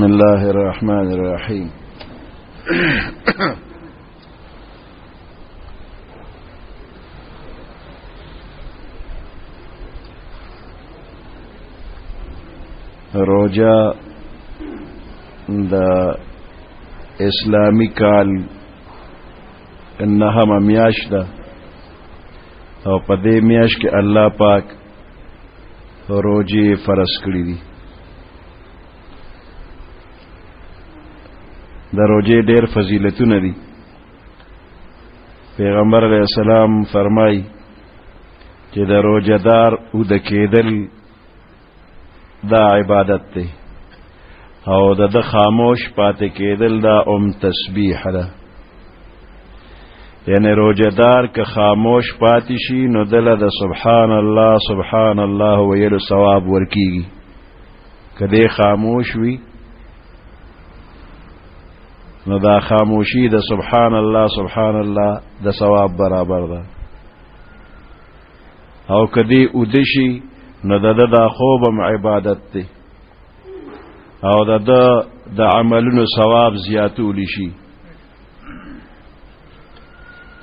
الله الرحمن الرحيم روجا دا اسلامی کال انہم میاش دا او پدې میاش کې الله پاک روجي فرض کړی دي. د روجې ډېر فضیلتونه دي. پیغمبر علیه السلام فرمایي چې د روجهدار اوده کېدل دا عبادت دی او د خاموش پاتې کېدل دا تسبیح ده. یعنی روجهدار که خاموش پاتې شي نو دله د سبحان الله سبحان الله ویلو ثواب ورکیږي. که دی خاموش وي نو دا خاموشی د سبحان الله سبحان الله د ثواب برابر ده. او کدی ودشي نو د خوبم عبادت دی او د عملونو ثواب زیاتول شي.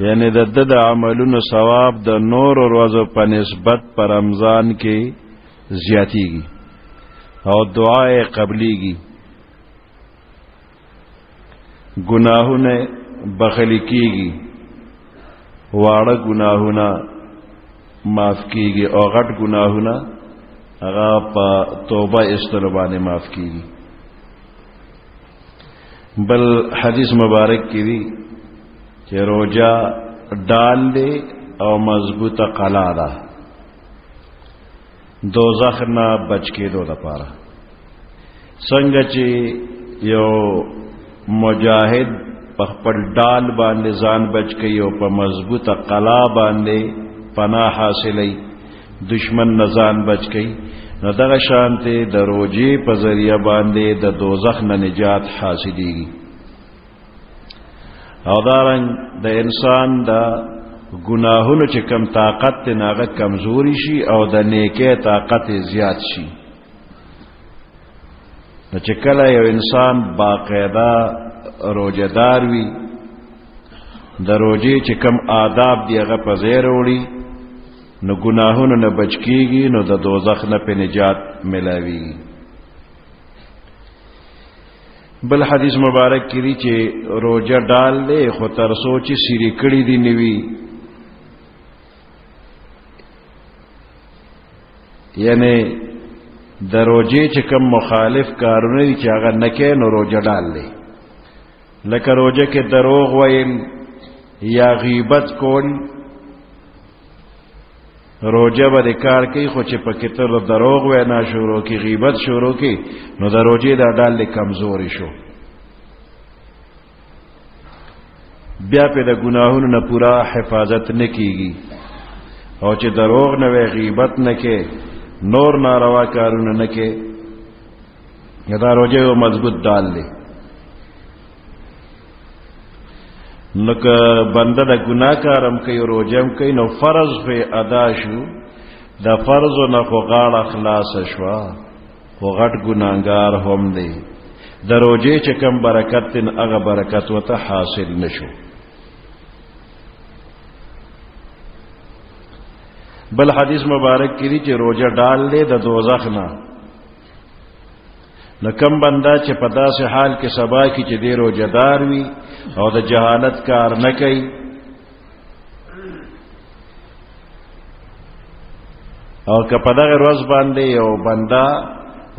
یعنی د عملونو ثواب د نور ورځو په نسبت پر رمضان کې زیاتیږي او دعای قبلیږي. گناہونه بخلی کیږي، واړه گناہونه معاف کیږي او غټ گناہونه هغه په توبه استلو باندې معاف کیږي. بل حدیث مبارک کې دی چې روجا ډال دی او مضبوطه قلا ده دوزخ نه بچ کېدو لپاره. څنګه چې یو مجاهد په خپل ډال باندې ځان بچ کوي او په مضبوطه قلا باندې پناه حاصلوي، دشمن نه ځان بچ کوي، نو دغه شانته د روجې په ذریعہ باندې د دوزخ نه نجات حاصلېږي. او دارنګ د انسان د ګناهونو چې کم طاقت ته ناغه کمزوري شي او د نیکه طاقت زیات شي. نو چې کله یو انسان باقاعده روجهدار وي، د روجې چې کم آداب دی هغه په ځای راوړي، نو ګناهونو نه بچ کیږي، نو د دوزخ نه په نجات ملاويږي. بل حدیث مبارک کې دی چې روجه ډال دی خو تر سوچي سری کړي دی نیوي. یعنی د روجې چې کم مخالف کارونه دي چې هغه نه کوي نو روجه ډال دی. لکه روجه کې دروغ ویل یا غیبت کول، روجه به کار کوي خو چې پکې تر دروغ وینا شروع کی غیبت شروع کی نو د روجې دا ډال کمزوري شو. بیا په د ګناهونو نه پورا حفاظت نه کیږي او چې دروغ نه وي غیبت نه کې نور ناروا کارونه نه کې، دا روجه یو مضبوط ډال دی. نو که بنده د ګناه کارم کوي روجه هم کوي نو فرض په ادا شو، د فرض نه خو غاړه خلاص شوه، خو غټ ګناهګار هم دی. د روجې چې کم برکت تن هغه برکت وته حاصل نشو. بل حدیث مبارک کې دی چې روجه ډال دی د دوزخ نه. نو کم بنده چې په داسې حال کې سبا کې چې دی روجهدار وي او د جهالت کار نه کوي، او که په دغه ورځ باندې یو بنده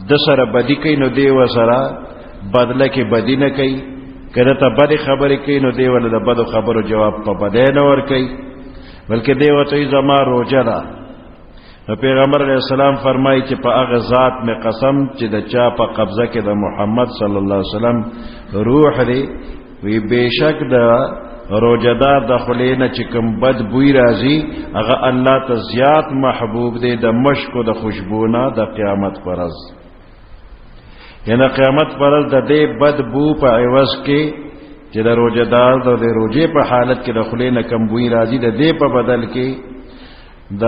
د سره بدی کوي نو دی وسره بدله کې بدی نه کوي، کله ته بدی خبرې کوي نو دی ول د بدو خبرو جواب په بدی نه ور کوي، بلکې دی وته زما روجه ده. نو پیغمبر علیہ السلام فرمایي چې په هغه ذات می قسم چې د چا په قبضه کې د محمد صلی الله علیه وسلم روح دی، وی بشک د روجهدار د خلینا چې کوم بد بوی راځي هغه الله ته زیات محبوب دی د مشکو د خوشبونه د قیامت پرز. یعنی قیامت پرز د دې بد بو په عوض کې چې د روجهدار د روجې په حالت کې د خلینا کم بوی راځي د دې په بدل کې د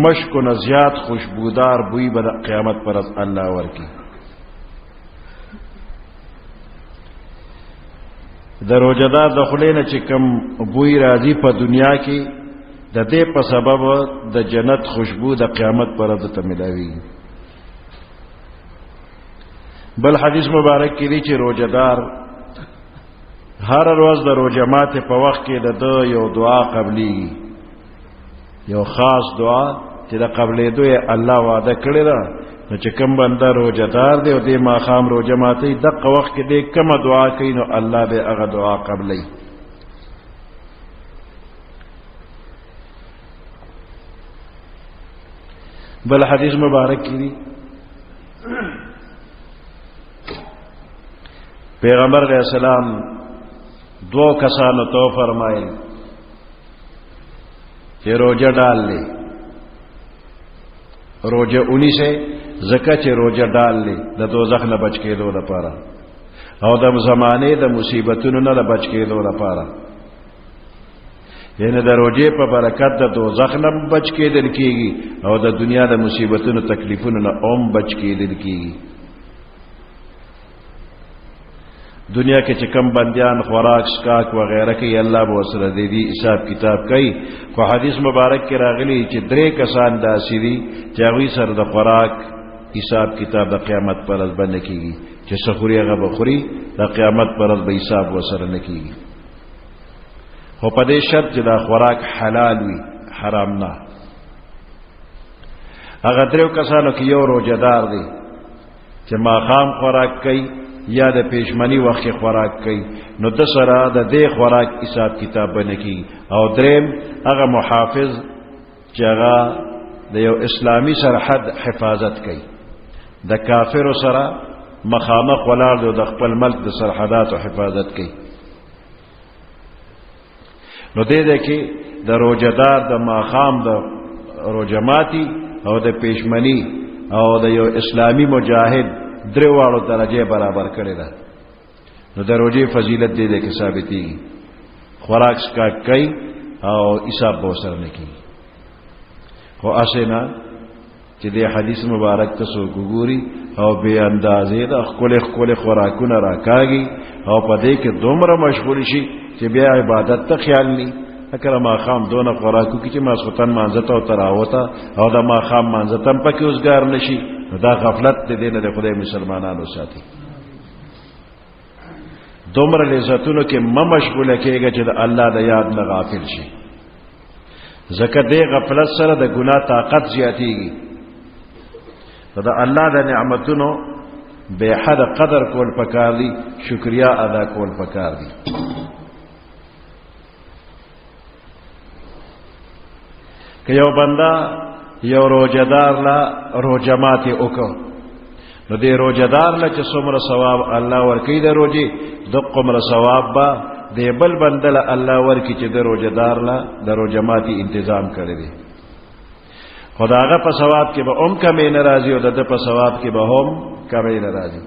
مشکو نه زیات خوشبودار بوی به د قیامت پرز الله ورکی. د روزدار د خلینه چې کم بوی راځي په دنیا کې د دې په سبب د جنت خوشبو د قیامت پر ورځ ته ملاوي. بل حدیث مبارک کې دی چې روزدار هر ورځ د روزه ماته په وخت کې د یو دعا قبلي، یو خاص دعا چې د قبلې دوی الله وعده کړی دا، نو چې کوم بنده روزدار دی او د ماخام روزه ماته دغه وخت کې د کومه دعا کوي نو الله به هغه دعا قبلي. بل حدیث مبارک کې دی پیغمبر علیہ السلام دو کسانو تو فرمائے کہ روزہ ڈال لے، روزہ انہی سے زکا چې روزہ ډال لې د دوزخ نه بچ کېدو لپاره او د زمانه د مصیبتونو نه بچ کېدو لپاره، یعنی د روزې په برکت د دوزخ نه بچ کېدل کېږي او د دنیا د مصیبتونو تکلیفونو نه بچ کېدل کېږي. دنیا کې چې کم بندیان خوراک سکاک وغیرہ کوي الله به سره د دې حساب کتاب کوي. خو حدیث مبارک کې راغلی چې درې کسان داسې دي چې هغوی سره د خوراک حساب کتاب د قیامت پر ورځ باندې کېږي، چې سخوري هغه به خوري، د قیامت پر ورځ به حساب ورسره نه کېږي. خو په دې شرط چې دا خوراک حلال وي، حرام نه. هغه درې کسانو کې یو روزه‌دار دی چې ماښام خوراک کوي یا د پېشمنی وخت خوراک کوي، نو د سره د دې خوراک حساب کتاب باندې کی. او دریم هغه محافظ چې هغه د یو اسلامی سرحد حفاظت کوي، د کافر سره مخامخ ولاړ دی، د خپل ملک د سرحداتو حفاظت کوي. نو دې کې د روزه‌دار د ماخام د روزه ماتي او د پېشمنی او د یو اسلامی مجاهد درېواړو درجه برابر کړی ده. نو د روزې فضیلت دې کې ثابتېږي. خوراک سکاک کوي او حساب به ورسره نه کېږي. خو اسنه چې دې حدیث مبارک ته څوک وګوري او بې اندازې د ښکلې خوراکونه راکاږي او په دې کې دومره مشغول شي چې بیا عبادت ته خیال نه اکر ماخام دونه خوراکو کې چې ماسختن مانځته او تراوته او د ماخام مانځته هم پکې اوسګار نشي، دا غفلت دې نه د خدای مسلمانانو ساتي. دومره لذتونو کې مشغوله کېږي چې د الله د یاد نه غافل شي. ځکه دې غفلت سره د ګناه طاقت زیاتېږي. د الله د نعمتونو به حد قدر کول پکار دي، شکریا ادا کول پکار دي. که یو بنده یو روزه‌دار لا روزه ماتي وکړو، نو دې روزه‌دار لا چې څومره ثواب الله ورکړي د روزي د قمر ثواب با دې بل بندل الله ورکړي چې د روزه‌دار لا د روزه ماتي تنظیم کړی دی. خداغه په ثواب کې به کمې ناراضي او د په ثواب کې به هم کمې ناراضي.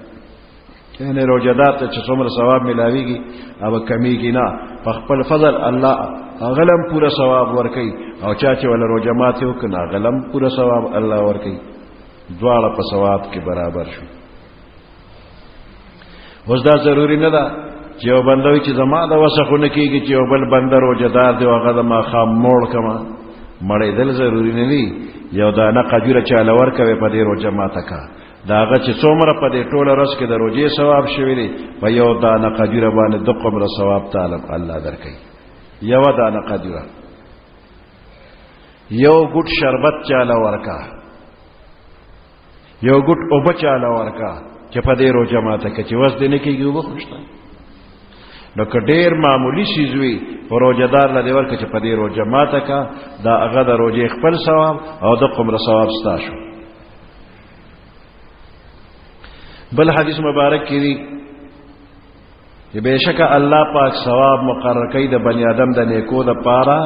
یعنی روزه‌دار ته چې څومره ثواب ملاويږي او کمیږي نه، په خپل فضل الله غلم پورا ثواب ورکي او چا چې ول روزه ماته وکنا غلم پورا ثواب الله ورکي، دواړه په ثواب کې برابر شو. اوس دا ضروری نه ده چې یو بندوي چې زما د وسخونه کېږي چې یو بل بندر روزه‌دار دی هغه د ما خام موړ کما مړې دل ضروری نه دي. یو دانه قجوره چاله ورکوي په دې روزه ماته کا داغه چې څومره په دې ټوله ورځ کې د روزې ثواب شوی دی په یو دانه قجوره باندې د قمر ثواب تعالی الله درکړي. یو دانه قجوره، یو ګټ شربت چاله ورکا، یو ګټ اوبه چاله ورکا چې په دې روزه ماته کې چې وس دې نه کېږي وبه خوشته. نو که ډېر معمولی شی وي روزه‌دار له دې ورکه چې په دې روزه ماته کا دا هغه د روزې خپل ثواب او د قمر ثواب ستا شو. بل حدیث مبارک کې دی چې بهشکه الله پاک ثواب مقرر کوي د بنی آدم د نیکو د پاره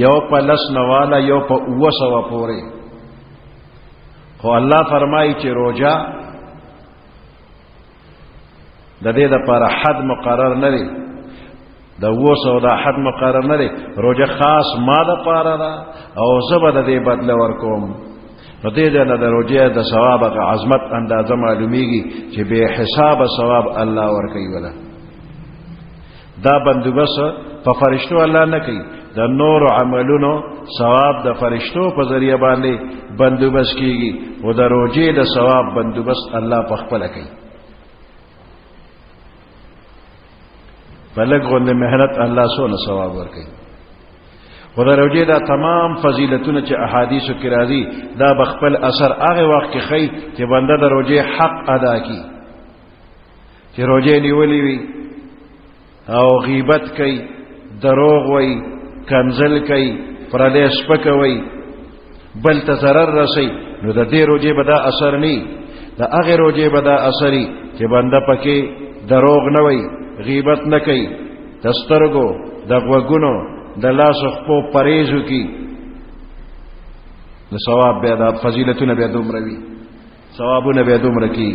یو په لس نواله یو په 200 پورې. خو الله فرمایي چې روزه د دې د پاره حد مقرر نه دی، د 200 د حد مقرر نه دی. روزه خاص ما د پاره ده او زبر د دې بدله ورکوم. نو دې نه د روزه د ثواب او عظمت اندازه معلومیږي چې به حساب ثواب الله ورکوي. ولا دا بندوبست په فرشتو الله نه کوي د نور عملونو ثواب د فرشتو په ذریعہ باندې بندوبست کیږي او د روزې د ثواب بندوبست الله په خپل کوي بلګ غوند مهنت الله سونه ثواب ورکوي خدای روزه دا تمام فضیلتونه چې احادیثو کې راځي دا بخپل اثر هغه وخت کې خی چې بنده د روزه حق ادا کړي چې روزه نیولې وي او غیبت کوي دروغ وای کنزل کوي پردې سپکوي بل ته ضرر رسي نو د دې روزه به دا اثر نه دا هغه روزه به دا اثري چې بنده پکې دروغ نه وای غیبت نه کوي دسترګو د غوګونو د لاس خپو پریزو کی د ثواب به د فضیلتونه به دومره وي ثوابونه به دومره کی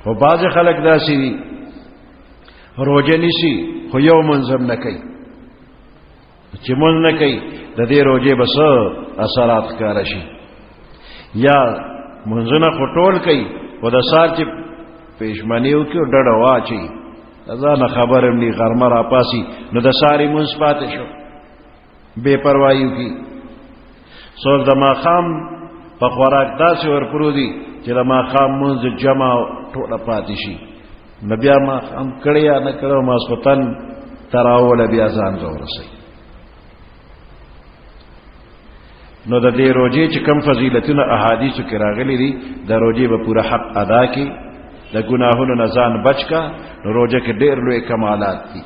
خو باز خلک داسي دي روزه نشي خو یو منظم نه کوي چې مونږ نه کوي د دې روزه بس اثرات ښکار شي یا منځونه خټول کوي او د سار چې پېشمنیو کې ډډه واچي ځان خبرم ني غرمه را پاسي نو د ساري منصفات شو بے پروايي کی څوک د ماقام په خوراک داسې ورپرو دي چې د ماقام منځ جمع ټوله پاتې شي نو بیا ماقام کړیا نه کړو ماسختن تراول بیا ځان ورسي نو د دې روزي چې کم فضیلتونه احادیثو کې راغلي دي د روزي به پورا حق ادا کی د ګناهونو نه ځان بچ کا روزه کې ډېر لوی کمالات دي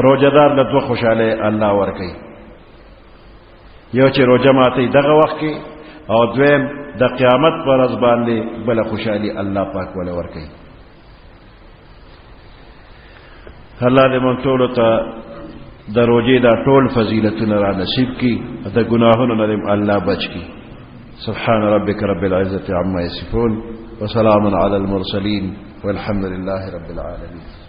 روزدار له دوه خوشاله الله ورکي یو چې روزه ماته دغه وخت کې او دویم د قیامت پر ورځ باندې بل خوشالي الله پاک ولا ورکي الله دې مونږ ټول ته د روزې دا ټول فضیلتونه را نصیب کړي د ګناهونو نه الله بچ کړي سبحان ربك رب العزة عما يصفون وسلام على المرسلين والحمد لله رب العالمين